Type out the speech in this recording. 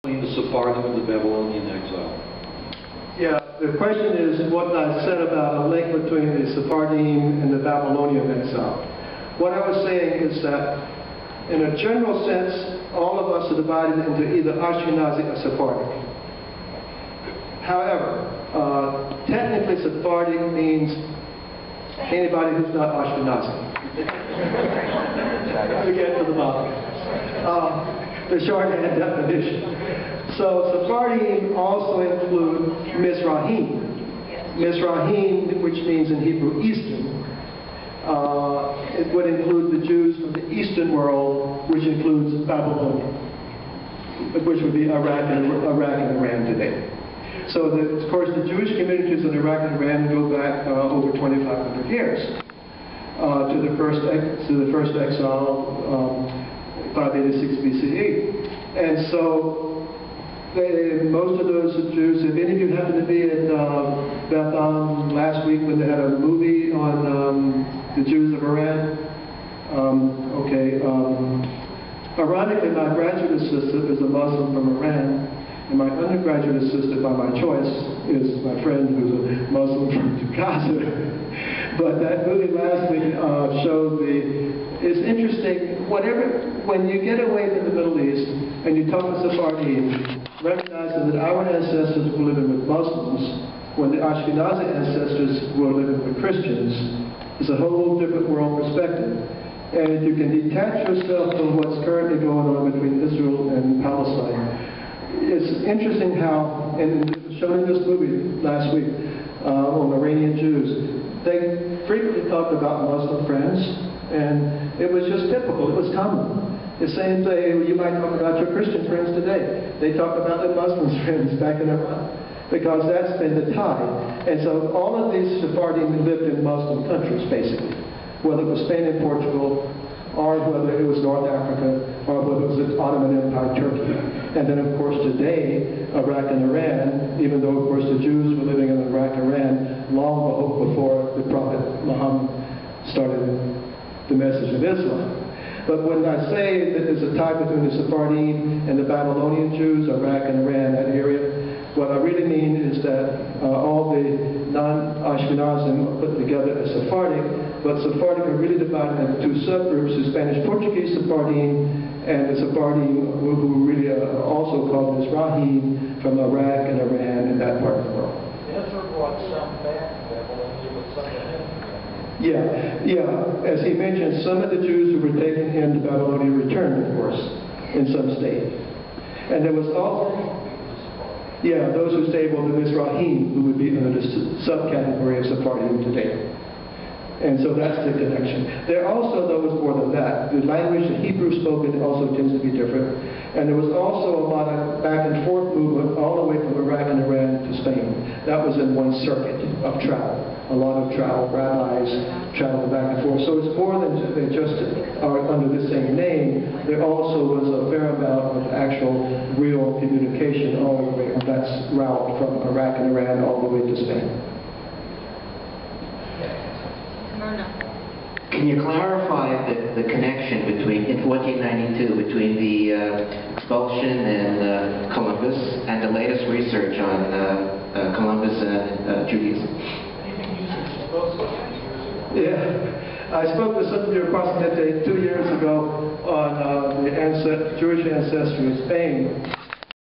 The Sephardim and the Babylonian exile. Yeah, the question is what I said about a link between the Sephardim and the Babylonian exile. What I was saying is that in a general sense, all of us are divided into either Ashkenazi or Sephardic. However, technically Sephardic means anybody who's not Ashkenazi. To get to the bottom. The shorthand definition. So Sephardim also include Mizrahim. Mizrahim, which means in Hebrew Eastern. It would include the Jews from the Eastern world, which includes Babylonia, which would be Iraq and Iran today. So, of course, the Jewish communities in Iraq and Iran go back over 2,500 years to the first exile, 586 BCE. And so, most of those Jews, if any of you happen to be at Beth Am last week when they had a movie on the Jews of Iran, ironically, my graduate assistant is a Muslim from Iran, and my undergraduate assistant, by my choice, is my friend who's a Muslim from Gaza. But that movie last week showed it's interesting, when you get away from the Middle East and you talk to Sephardim, recognizing that our ancestors were living with Muslims when the Ashkenazi ancestors were living with Christians, it's a whole different world perspective. And if you can detach yourself from what's currently going on between Israel and Palestine, it's interesting how, and it was shown in this movie last week on Iranian Jews, they frequently talked about Muslim friends, and it was just typical, it was common. The same thing you might talk about your Christian friends today. They talk about their Muslim friends back in Iran, because that's been the tie. And so all of these Sephardim lived in Muslim countries, basically, whether it was Spain and Portugal, or whether it was North Africa, or whether it was the Ottoman Empire, Turkey. And then, of course, today, Iraq and Iran, even though, of course, the Jews were living in Iraq and Iran long before the Prophet Muhammad started the message of Islam. But when I say that there's a tie between the Sephardim and the Babylonian Jews, Iraq and Iran, that area, what I really mean is that all the non-Ashkenazim are put together as Sephardic, but Sephardic are really divided into two subgroups, the Spanish-Portuguese Sephardim and the Sephardim who really are also called Mizrahim from Iraq and Iran and that part of the world. Ezra brought some back to Babylonia, but some of them. Yeah. As he mentioned, some of the Jews who were taken into Babylonia returned, of course, in some state. And there was also, those who stayed were the Mizrahim, who would be under the subcategory of Sephardim today. And so that's the connection. There are also those more than that. The language, the Hebrew spoken, also tends to be different. And there was also a lot of back and forth movement all the way from Iraq and Iran to Spain. That was in one circuit of travel. A lot of travel, rabbis traveled back and forth. So it's more than they just are under the same name. There also was a fair amount of actual real communication all the way on that route from Iraq and Iran all the way to Spain. Can you clarify the connection between, in 1492, between the expulsion and Columbus and the latest research on Columbus and Judaism? Yeah, I spoke to somebody approximately 2 years ago on the Jewish ancestry of Spain.